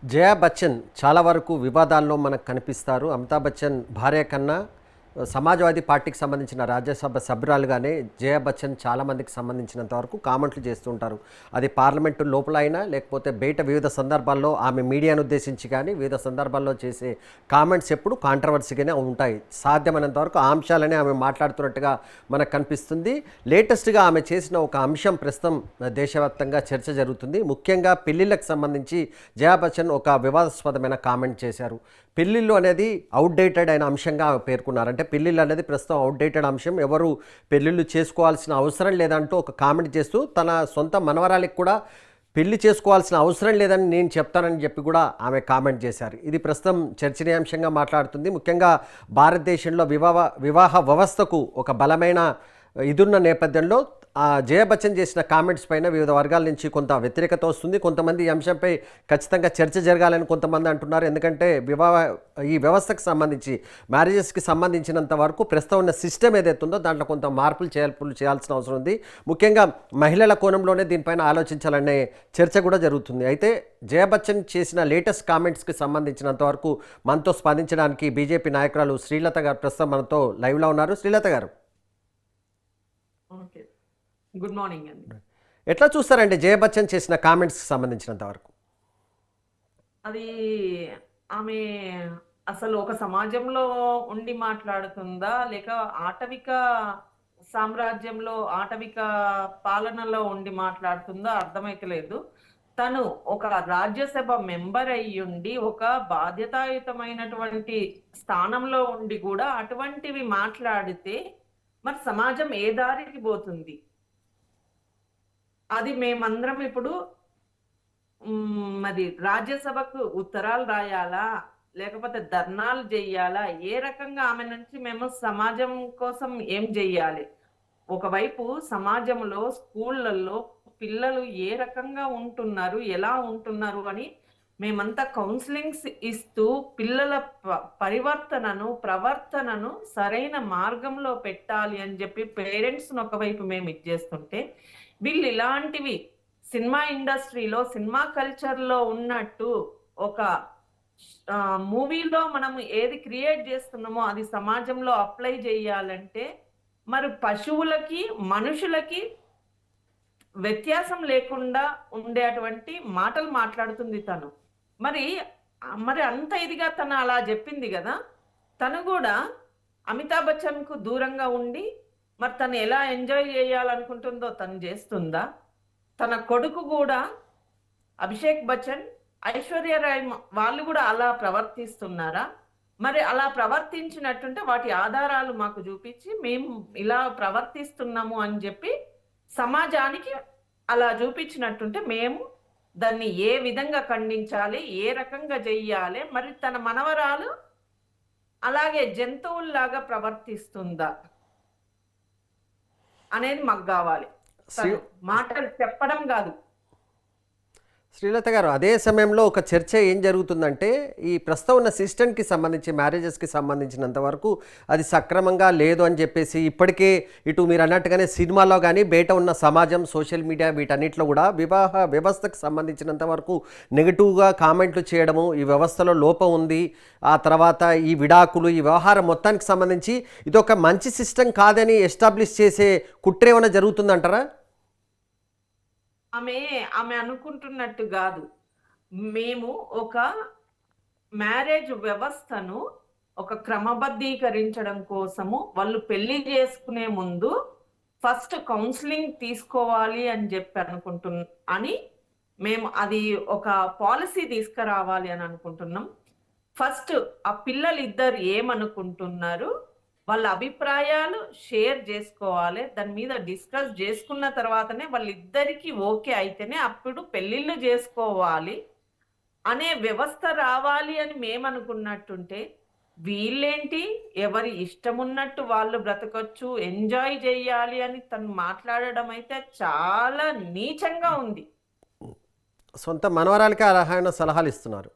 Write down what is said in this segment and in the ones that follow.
జయా బచ్చన్ చాలా వరకు వివాదాల్లో మనకు కనిపిస్తారు. అమితాబ్ బచ్చన్ భార్య కన్నా సమాజ్వాదీ పార్టీకి సంబంధించిన రాజ్యసభ సభ్యురాలుగానే జయా బచ్చన్ చాలామందికి సంబంధించినంత వరకు కామెంట్లు చేస్తూ ఉంటారు. అది పార్లమెంటు లోపల అయినా లేకపోతే బయట వివిధ సందర్భాల్లో ఆమె మీడియాను ఉద్దేశించి కానీ వివిధ సందర్భాల్లో చేసే కామెంట్స్ ఎప్పుడు కాంట్రవర్సీగానే ఉంటాయి. సాధ్యమైనంత వరకు ఆ అంశాలనే ఆమె మాట్లాడుతున్నట్టుగా మనకు కనిపిస్తుంది. లేటెస్ట్గా ఆమె చేసిన ఒక అంశం ప్రస్తుతం దేశవ్యాప్తంగా చర్చ జరుగుతుంది. ముఖ్యంగా పెళ్లిళ్ళకు సంబంధించి జయా బచ్చన్ ఒక వివాదాస్పదమైన కామెంట్ చేశారు. పెళ్ళిళ్ళు అనేది అవుట్డేటెడ్ అయిన అంశంగా పేర్కొన్నారు. అంటే పెళ్ళిళ్ళు అనేది ప్రస్తుతం అవుట్డేటెడ్ అంశం, ఎవరు పెళ్ళిళ్ళు చేసుకోవాల్సిన అవసరం లేదంటూ ఒక కామెంట్ చేస్తూ తన సొంత మనవరాలికి కూడా పెళ్లి చేసుకోవాల్సిన అవసరం లేదని నేను చెప్తానని చెప్పి కూడా ఆమె కామెంట్ చేశారు. ఇది ప్రస్తుతం చర్చనీయాంశంగా మాట్లాడుతుంది. ముఖ్యంగా భారతదేశంలో వివాహ వ్యవస్థకు ఒక బలమైన ఇదున్న నేపథ్యంలో జయా బచ్చన్ చేసిన కామెంట్స్ పైన వివిధ వర్గాల నుంచి కొంత వ్యతిరేకత వస్తుంది. కొంతమంది ఈ అంశంపై ఖచ్చితంగా చర్చ జరగాలని కొంతమంది అంటున్నారు. ఎందుకంటే ఈ వ్యవస్థకు సంబంధించి మ్యారేజెస్కి సంబంధించినంత వరకు ప్రస్తుతం ఉన్న సిస్టమ్ ఏదైతే ఉందో దాంట్లో కొంత మార్పులు చేయాల్సిన అవసరం ఉంది. ముఖ్యంగా మహిళల కోణంలోనే దీనిపైన ఆలోచించాలనే చర్చ కూడా జరుగుతుంది. అయితే జయా బచ్చన్ చేసిన లేటెస్ట్ కామెంట్స్కి సంబంధించినంత వరకు మనతో స్పందించడానికి బీజేపీ నాయకురాలు శ్రీలత గారు ప్రస్తుతం మనతో లైవ్లో ఉన్నారు. శ్రీలత గారు, ఓకే, గుడ్ మార్నింగ్ అండి. ఎట్లా చూస్తారండి జయా బచ్చన్ చేసిన కామెంట్స్కి సంబంధించినంత వరకు? అది ఆమె అసలు ఒక సమాజంలో ఉండి మాట్లాడుతుందా, లేక ఆటవిక సామ్రాజ్యంలో ఆటవిక పాలనలో ఉండి మాట్లాడుతుందా అర్థమైతలేదు. తను ఒక రాజ్యసభ మెంబర్ అయ్యుండి ఒక బాధ్యతాయుతమైనటువంటి స్థానంలో ఉండి కూడా అటువంటివి మాట్లాడితే మరి సమాజం ఏ దారికి పోతుంది? అది మేమందరం ఇప్పుడు మరి రాజ్యసభకు ఉత్తరాలు రాయాలా, లేకపోతే ధర్నాలు చెయ్యాలా? ఏ రకంగా ఆమె నుంచి మేము సమాజం కోసం ఏం చెయ్యాలి? ఒకవైపు సమాజంలో స్కూళ్ళల్లో పిల్లలు ఏ రకంగా ఉంటున్నారు, ఎలా ఉంటున్నారు అని మేమంతా కౌన్సిలింగ్స్ ఇస్తూ పిల్లల పరివర్తనను ప్రవర్తనను సరైన మార్గంలో పెట్టాలి అని చెప్పి పేరెంట్స్ను ఒకవైపు మేము ఇచ్చేస్తుంటే, వీళ్ళు ఇలాంటివి సినిమా ఇండస్ట్రీలో సినిమా కల్చర్లో ఉన్నట్టు ఒక మూవీలో మనం ఏది క్రియేట్ చేస్తున్నామో అది సమాజంలో అప్లై చేయాలంటే మరి పశువులకి మనుషులకి వ్యత్యాసం లేకుండా ఉండేటువంటి మాటలు మాట్లాడుతుంది తను. మరి మరి అంత ఇదిగా తను అలా చెప్పింది కదా, తను కూడా అమితాబ్ బచ్చన్కు దూరంగా ఉండి మరి తను ఎలా ఎంజాయ్ చేయాలనుకుంటుందో తను చేస్తుందా? తన కొడుకు కూడా అభిషేక్ బచ్చన్, ఐశ్వర్య రాయ్ వాళ్ళు కూడా అలా ప్రవర్తిస్తున్నారా? మరి అలా ప్రవర్తించినట్టుంటే వాటి ఆధారాలు మాకు చూపించి మేము ఇలా ప్రవర్తిస్తున్నాము అని చెప్పి సమాజానికి అలా చూపించినట్టుంటే మేము దాన్ని ఏ విధంగా ఖండించాలి, ఏ రకంగా చెయ్యాలి? మరి తన మనవరాలు అలాగే జంతువుల్లాగా ప్రవర్తిస్తుందా అనేది మాకు కావాలి. మాటలు చెప్పడం కాదు. శ్రీలత గారు, అదే సమయంలో ఒక చర్చ ఏం జరుగుతుందంటే ఈ ప్రస్తుతం ఉన్న సిస్టమ్కి సంబంధించి మ్యారేజెస్కి సంబంధించినంత వరకు అది సక్రమంగా లేదు అని చెప్పేసి ఇప్పటికే ఇటు మీరు అన్నట్టుగానే సినిమాలో కానీ బయట ఉన్న సమాజం సోషల్ మీడియా వీటన్నిటిలో కూడా వివాహ వ్యవస్థకు సంబంధించినంత వరకు నెగిటివ్గా కామెంట్లు చేయడము, ఈ వ్యవస్థలో లోపం ఉంది, ఆ తర్వాత ఈ విడాకులు, ఈ వ్యవహారం మొత్తానికి సంబంధించి ఇది ఒక మంచి సిస్టమ్ కాదని ఎస్టాబ్లిష్ చేసే కుట్ర ఏమైనా జరుగుతుందంటారా? ఆమె అనుకుంటున్నట్టు కాదు. మేము ఒక మ్యారేజ్ వ్యవస్థను ఒక క్రమబద్ధీకరించడం కోసము వాళ్ళు పెళ్లి చేసుకునే ముందు ఫస్ట్ కౌన్సిలింగ్ తీసుకోవాలి అని చెప్పి అని మేము అది ఒక పాలసీ తీసుకురావాలి అని అనుకుంటున్నాం. ఫస్ట్ ఆ పిల్లలు ఇద్దరు ఏమనుకుంటున్నారు, వాళ్ళ అభిప్రాయాలు షేర్ చేసుకోవాలి. దాని మీద డిస్కస్ చేసుకున్న తర్వాతనే వాళ్ళిద్దరికి ఓకే అయితేనే అప్పుడు పెళ్ళిళ్ళు చేసుకోవాలి అనే వ్యవస్థ రావాలి అని మేమనుకున్నట్టుంటే, వీళ్ళేంటి ఎవరి ఇష్టం ఉన్నట్టు వాళ్ళు బ్రతకొచ్చు, ఎంజాయ్ చేయాలి అని తను మాట్లాడడం అయితే చాలా నీచంగా ఉంది. సొంత మనవరాలకి ఆ రకమైన సలహాలు ఇస్తున్నారు.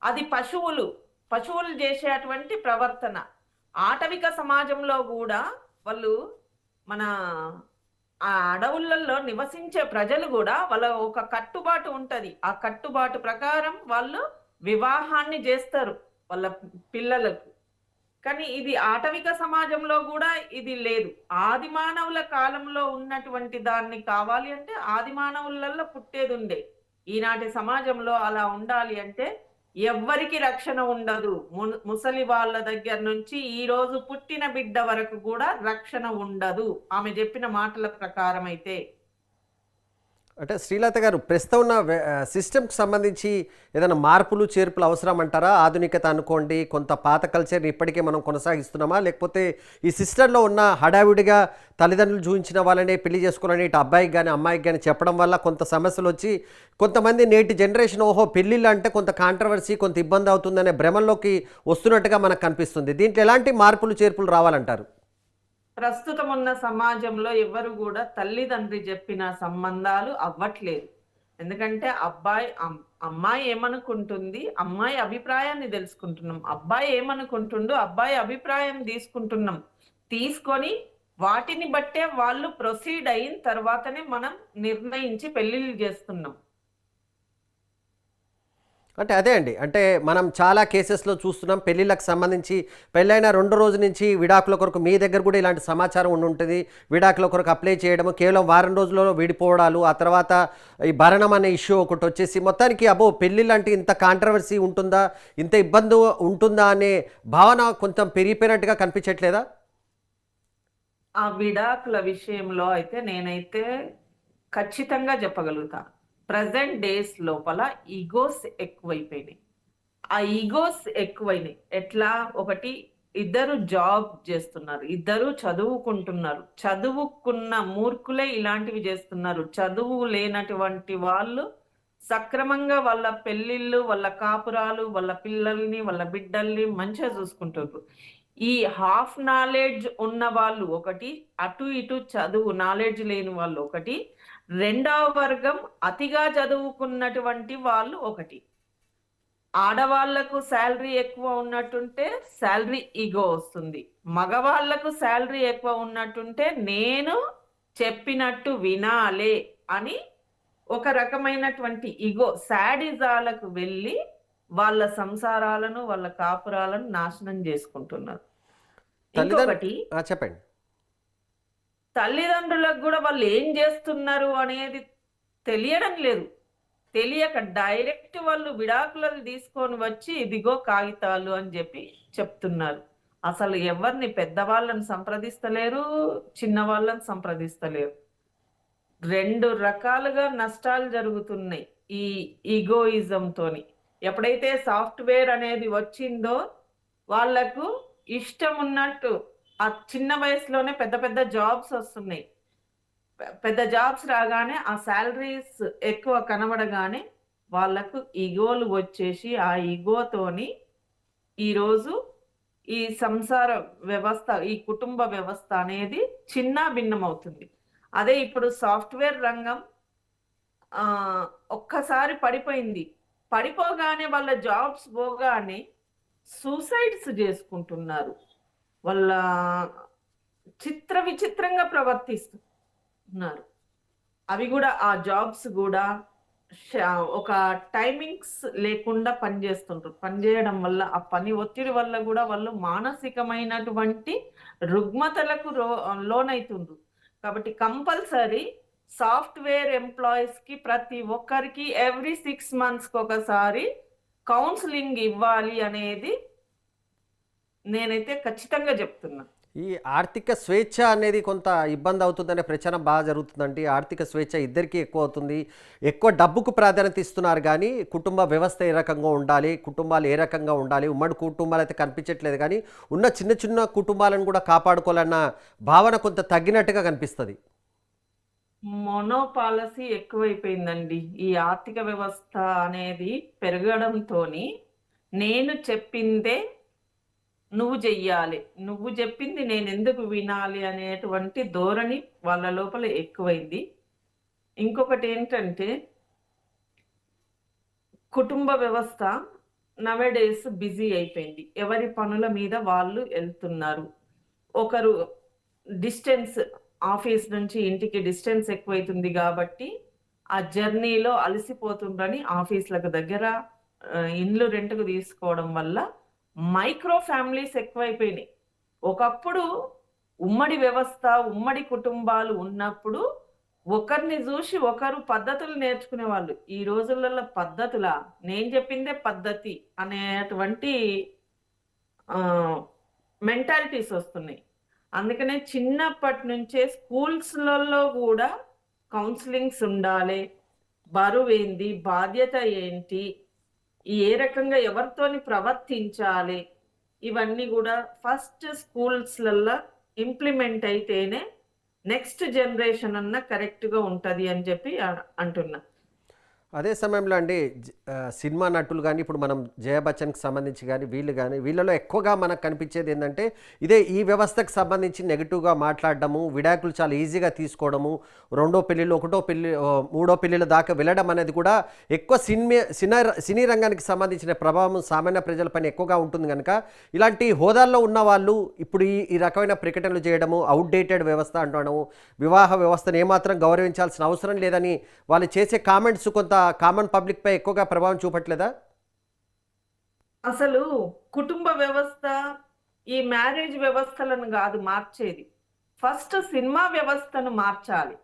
అది పశువులు చేసేటువంటి ప్రవర్తన. ఆటవిక సమాజంలో కూడా వాళ్ళు మన ఆ అడవులలో నివసించే ప్రజలు కూడా వాళ్ళ ఒక కట్టుబాటు ఉంటది. ఆ కట్టుబాటు ప్రకారం వాళ్ళు వివాహాన్ని చేస్తారు వాళ్ళ పిల్లలకు. కానీ ఇది ఆటవిక సమాజంలో కూడా ఇది లేదు. ఆది మానవుల కాలంలో ఉన్నటువంటి దాన్ని కావాలి అంటే ఆది మానవులలో పుట్టేది ఉండే. ఈనాటి సమాజంలో అలా ఉండాలి అంటే ఎవ్వరికి రక్షణ ఉండదు. ముసలి వాళ్ళ దగ్గర నుంచి ఈ రోజు పుట్టిన బిడ్డ వరకు కూడా రక్షణ ఉండదు ఆమె చెప్పిన మాటల ప్రకారం అయితే. అంటే శ్రీలత గారు, ప్రస్తుతం ఉన్న సిస్టమ్కి సంబంధించి ఏదైనా మార్పులు చేర్పులు అవసరం అంటారా? ఆధునికత అనుకోండి, కొంత పాత కల్చర్ని ఇప్పటికే మనం కొనసాగిస్తున్నామా, లేకపోతే ఈ సిస్టంలో ఉన్న హడావిడిగా తల్లిదండ్రులు చూపించిన వాళ్ళనే పెళ్లి చేసుకోవాలని ఇటు అబ్బాయికి కానీ అమ్మాయికి కానీ చెప్పడం వల్ల కొంత సమస్యలు వచ్చి కొంతమంది నేటి జనరేషన్ ఓహో పెళ్ళిళ్ళు అంటే కొంత కాంట్రవర్సీ, కొంత ఇబ్బంది అవుతుందనే భ్రమంలోకి వస్తున్నట్టుగా మనకు కనిపిస్తుంది. దీంట్లో ఎలాంటి మార్పులు చేర్పులు రావాలంటారు? ప్రస్తుతం ఉన్న సమాజంలో ఎవరు కూడా తల్లిదండ్రి చెప్పిన సంబంధాలు అవ్వట్లేదు. ఎందుకంటే అమ్మాయి ఏమనుకుంటుంది, అమ్మాయి అభిప్రాయాన్ని తెలుసుకుంటున్నాం. అబ్బాయి ఏమనుకుంటుండు, అబ్బాయి అభిప్రాయం తీసుకుంటున్నాం. తీసుకొని వాటిని బట్టే వాళ్ళు ప్రొసీడ్ అయిన తర్వాతనే మనం నిర్ణయించి పెళ్లిళ్ళు చేస్తున్నాం. అంటే అదే అండి. అంటే మనం చాలా కేసెస్‌లో చూస్తున్నాం. పెళ్ళిళ్ళకి సంబంధించి పెళ్ళైన 2 రోజు నుంచి విడాకుల కొరకు మీ దగ్గర కూడా ఇలాంటి సమాచారం ఉండుంటది. విడాకుల కొరకు అప్లై చేయడము, కేవలం వారం రోజులలో విడిపోవడాలు, ఆ తర్వాత ఈ భరణం అనే ఇష్యూ ఒకటొచ్చేసి మొత్తానికి అబ్బో! పెళ్ళిళ్ళంటే ఇంత కాంట్రవర్సీ ఉంటుందా? ఇంత ఇబ్బంది ఉంటుందా? అనే భావన కొంచెం పెరిగిపోయినట్టుగా కనిపించట్లేదా? ఆ విడాకుల విషయంలో అయితే నేనైతే ఖచ్చితంగా చెప్పగలుగుతా. ప్రెజెంట్ డేస్ లోపల ఈగోస్ ఎక్కువైపోయినాయి. ఆ ఈగోస్ ఎక్కువైనాయి. ఎట్లా? ఒకటి, ఇద్దరు జాబ్ చేస్తున్నారు, ఇద్దరు చదువుకుంటున్నారు. చదువుకున్న మూర్ఖులే ఇలాంటివి చేస్తున్నారు. చదువు లేనటువంటి వాళ్ళు సక్రమంగా వాళ్ళ పెళ్ళిళ్ళు, వాళ్ళ కాపురాలు, వాళ్ళ పిల్లల్ని, వాళ్ళ బిడ్డల్ని మంచిగా చూసుకుంటారు. ఈ హాఫ్ నాలెడ్జ్ ఉన్న వాళ్ళు ఒకటి, అటు ఇటు చదువు నాలెడ్జ్ లేని వాళ్ళు ఒకటి, రెండవ వర్గం అతిగా చదువుకున్నటువంటి వాళ్ళు ఒకటి. ఆడవాళ్లకు శాలరీ ఎక్కువ ఉన్నట్టుంటే శాలరీ ఈగో వస్తుంది. మగవాళ్లకు శాలరీ ఎక్కువ ఉన్నట్టుంటే నేను చెప్పినట్టు వినాలే అని ఒక రకమైనటువంటి ఈగో శాడిజాలకు వెళ్ళి వాళ్ళ సంసారాలను, వాళ్ళ కాపురాలను నాశనం చేసుకుంటున్నారు. ఇంకొకటి, చెప్పండి. తల్లిదండ్రులకు కూడా వాళ్ళు ఏం చేస్తున్నారు అనేది తెలియడం లేదు. తెలియక డైరెక్ట్ వాళ్ళు విడాకులను తీసుకొని వచ్చి ఇదిగో కాగితాలు అని చెప్పి చెప్తున్నారు. అసలు ఎవరిని పెద్దవాళ్ళని సంప్రదిస్తలేరు, చిన్న వాళ్ళని సంప్రదిస్తలేరు. 2 రకాలుగా నష్టాలు జరుగుతున్నాయి ఈ ఈగోయిజం తోని. ఎప్పుడైతే సాఫ్ట్వేర్ అనేది వచ్చిందో వాళ్లకు ఇష్టం ఉన్నట్టు ఆ చిన్న వయసులోనే పెద్ద పెద్ద జాబ్స్ వస్తున్నాయి. పెద్ద జాబ్స్ రాగానే ఆ శాలరీస్ ఎక్కువ కనబడగానే వాళ్లకు ఈగోలు వచ్చేసి ఆ ఈగోతోని ఈరోజు ఈ సంసార వ్యవస్థ, ఈ కుటుంబ వ్యవస్థ అనేది చిన్న భిన్నం అవుతుంది. అదే ఇప్పుడు సాఫ్ట్వేర్ రంగం ఒక్కసారి పడిపోయింది. పడిపోగానే వాళ్ళ జాబ్స్ పోగానే సూసైడ్స్ చేసుకుంటున్నారు. వాళ్ళ విచిత్రంగా ప్రవర్తిస్తున్నారు. అవి కూడా ఆ జాబ్స్ కూడా ఒక టైమింగ్స్ లేకుండా పనిచేస్తుంటారు. పనిచేయడం వల్ల ఆ పని ఒత్తిడి వల్ల కూడా వాళ్ళు మానసికమైనటువంటి రుగ్మతలకు లోనైతుండ్రు. కాబట్టి కంపల్సరీ సాఫ్ట్వేర్ ఎంప్లాయీస్ కి ప్రతి ఒక్కరికి ఎవ్రీ 6 months ఒకసారి కౌన్సిలింగ్ ఇవ్వాలి అనేది నేనైతే ఖచ్చితంగా చెప్తున్నా. ఈ ఆర్థిక స్వేచ్ఛ అనేది కొంత ఇబ్బంది అవుతుందనే ప్రచారం బాగా జరుగుతుందండి. ఆర్థిక స్వేచ్ఛ ఇద్దరికీ ఎక్కువ అవుతుంది. ఎక్కువ డబ్బుకు ప్రాధాన్యత ఇస్తున్నారు కానీ కుటుంబ వ్యవస్థ ఏ రకంగా ఉండాలి, కుటుంబాలు ఏ రకంగా ఉండాలి, ఉమ్మడి కుటుంబాలు అయితే కనిపించట్లేదు కానీ ఉన్న చిన్న చిన్న కుటుంబాలను కూడా కాపాడుకోవాలన్న భావన కొంత తగ్గినట్టుగా కనిపిస్తుంది. పాలసీ ఎక్కువైపోయిందండి. ఈ ఆర్థిక వ్యవస్థ అనేది పెరగడంతోని నేను చెప్పిందే నువ్వు చెయ్యాలి, నువ్వు చెప్పింది నేను ఎందుకు వినాలి అనేటువంటి ధోరణి వాళ్ళ లోపల ఎక్కువైంది. ఇంకొకటి ఏంటంటే కుటుంబ వ్యవస్థ నవేడేస్ బిజీ అయిపోయింది. ఎవరి పనుల మీద వాళ్ళు వెళ్తున్నారు. ఒకరు డిస్టెన్స్ ఆఫీస్ నుంచి ఇంటికి డిస్టెన్స్ ఎక్కువైతుంది కాబట్టి ఆ జర్నీలో అలసిపోతుండ్రని ఆఫీస్లకు దగ్గర ఇండ్లు రెంట్‌కు తీసుకోవడం వల్ల మైక్రో ఫ్యామిలీస్ ఎక్కువైపోయినాయి. ఒకప్పుడు ఉమ్మడి వ్యవస్థ, ఉమ్మడి కుటుంబాలు ఉన్నప్పుడు ఒకరిని జూసి ఒకరు పద్ధతులు నేర్చుకునేవాళ్ళు. ఈ రోజులలో పద్ధతులా? నేను చెప్పిందే పద్ధతి అనేటువంటి మెంటాలిటీస్ వస్తున్నాయి. అందుకనే చిన్నప్పటి నుంచే స్కూల్స్‌లలో గూడా కౌన్సెలింగ్స్ ఉండాలి. బరువేంది? బాధ్యత ఏంటి? ఏ రకంగా ఎవరితోని ప్రవర్తించాలి? ఇవన్నీ గూడా ఫస్ట్ స్కూల్స్‌లల్ల ఇంప్లిమెంట్ అయితేనే నెక్స్ట్ జనరేషన్ అన్న కరెక్ట్‌గా ఉంటది అని చెప్పి అంటున్నా. అదే సమయంలో అండి సినిమా నటులు కానీ ఇప్పుడు మనం జయ బచ్చన్కి సంబంధించి కానీ వీళ్ళు కానీ వీళ్ళలో ఎక్కువగా మనకు కనిపించేది ఏంటంటే ఇదే ఈ వ్యవస్థకు సంబంధించి నెగిటివ్గా మాట్లాడడము, విడాకులు చాలా ఈజీగా తీసుకోవడము, రెండో పెళ్ళిళ్ళు, ఒకటో పెళ్ళి, మూడో పెళ్ళిళ్ళ దాకా వెళ్ళడం అనేది కూడా ఎక్కువ సినీ రంగానికి సంబంధించిన ప్రభావం సామాన్య ప్రజలపైన ఎక్కువగా ఉంటుంది కనుక ఇలాంటి హోదాల్లో ఉన్న వాళ్ళు ఇప్పుడు ఈ రకమైన ప్రకటనలు చేయడము, అవుట్డేటెడ్ వ్యవస్థ అంటడము, వివాహ వ్యవస్థను ఏమాత్రం గౌరవించాల్సిన అవసరం లేదని వాళ్ళు చేసే కామెంట్స్ కొంత కామన్ పబ్లిక్ పై ఎక్కువగా ప్రభావం చూపట్లేదా? అసలు కుటుంబ వ్యవస్థ ఈ మ్యారేజ్ వ్యవస్థలను కాదు మార్చేది. ఫస్ట్ సినిమా వ్యవస్థను మార్చాలి.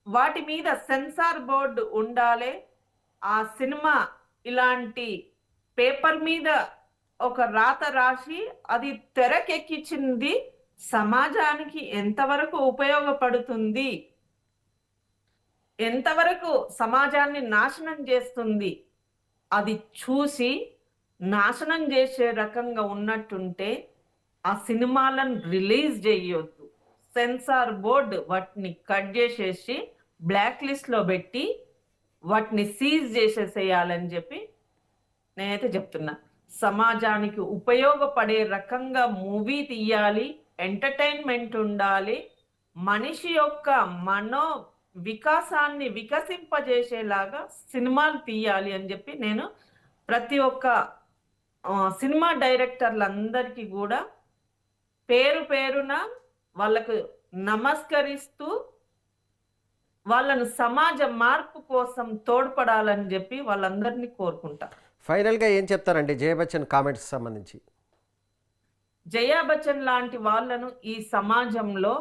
వాటి మీద సెన్సార్ బోర్డు ఉండాలి. ఆ సినిమా ఇలాంటి పేపర్ మీద ఒక రాత రాసి అది తెరకెక్కించింది సమాజానికి ఎంతవరకు ఉపయోగపడుతుంది, ఎంతవరకు సమాజాన్ని నాశనం చేస్తుంది, అది చూసి నాశనం చేసే రకంగా ఉన్నట్టుంటే ఆ సినిమాలను రిలీజ్ చేయొద్దు. సెన్సార్ బోర్డు వాటిని కట్ చేసేసి బ్లాక్ లిస్ట్లో పెట్టి వాటిని సీజ్ చేసేసేయాలని చెప్పి నేనైతే చెప్తున్నా. సమాజానికి ఉపయోగపడే రకంగా మూవీ తీయాలి, ఎంటర్టైన్మెంట్ ఉండాలి, మనిషి యొక్క మనో వికాసాన్ని వికసింపజేసేలాగా సినిమాలు తీయాలి అని చెప్పి నేను ప్రతి ఒక్క సినిమా డైరెక్టర్లందరికీ కూడా పేరు పేరున వాళ్ళకు నమస్కరిస్తూ వాళ్ళను సమాజ మార్పు కోసం తోడ్పడాలని చెప్పి వాళ్ళందరినీ కోరుకుంటా. ఫైనల్గా ఏం చెప్తారండి జయ బచ్చన్ కామెంట్స్ సంబంధించి? జయా బచ్చన్ లాంటి వాళ్ళను ఈ సమాజంలో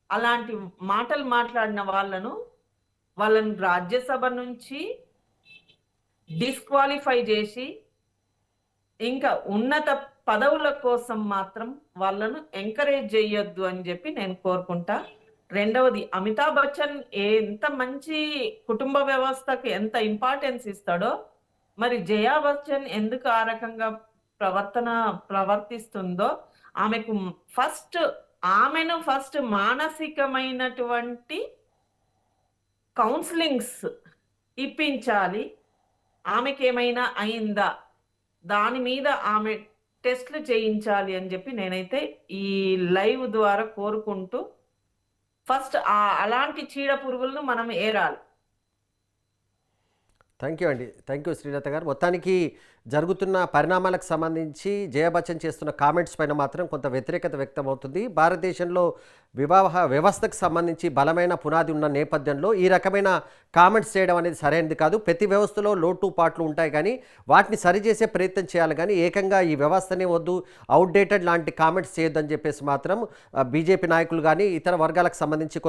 అలాంటి మాటలు మాట్లాడిన వాళ్ళను రాజ్యసభ నుంచి డిస్క్వాలిఫై చేసి ఇంకా ఉన్నత పదవుల కోసం మాత్రం వాళ్ళను ఎంకరేజ్ చేయొద్దు అని చెప్పి నేను కోరుకుంటా. రెండవది, అమితాబ్ బచ్చన్ ఎంత మంచి కుటుంబ వ్యవస్థకు ఎంత ఇంపార్టెన్స్ ఇస్తాడో మరి జయా బచ్చన్ ఎందుకు ఆ రకంగా ప్రవర్తిస్తుందో ఆమెను ఫస్ట్ మానసికమైనటువంటి కౌన్సిలింగ్స్ ఇప్పించాలి. ఆమెకి ఏమైనా అయిందా దాని మీద ఆమె టెస్ట్లు చేయించాలి అని చెప్పి నేనైతే ఈ లైవ్ ద్వారా కోరుకుంటూ ఫస్ట్ అలాంటి చీడ పురుగులను మనం ఏరాలి. థ్యాంక్ యూ అండి. థ్యాంక్ యూ శ్రీలత గారు. మొత్తానికి జరుగుతున్న పరిణామాలకు సంబంధించి జయ బచ్చన్ చేస్తున్న కామెంట్స్ పైన మాత్రం కొంత వ్యతిరేకత వ్యక్తమవుతుంది. భారతదేశంలో వివాహ వ్యవస్థకు సంబంధించి బలమైన పునాది ఉన్న నేపథ్యంలో ఈ రకమైన కామెంట్స్ చేయడం అనేది సరైనది కాదు. ప్రతి వ్యవస్థలో లోటుపాట్లు ఉంటాయి కానీ వాటిని సరిచేసే ప్రయత్నం చేయాలి కానీ ఏకంగా ఈ వ్యవస్థనే వద్దు, అవుట్డేటెడ్ లాంటి కామెంట్స్ చేయొద్దని చెప్పేసి మాత్రం బీజేపీ నాయకులు కానీ ఇతర వర్గాలకు సంబంధించి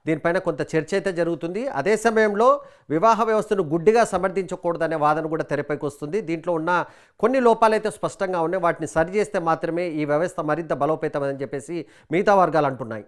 దీనిపైన కొంత చర్చ అయితే జరుగుతుంది. అదే సమయంలో వివాహ వ్యవస్థను గుడ్డిగా సమర్థించకూడదనే వాదన కూడా తెరపైకి వస్తుంది. దీంట్లో ఉన్న కొన్ని లోపాలైతే స్పష్టంగా ఉన్నాయి. వాటిని సరిచేస్తే మాత్రమే ఈ వ్యవస్థ మరింత బలోపేతమని చెప్పేసి మిగతా వర్గాలు అంటున్నాయి.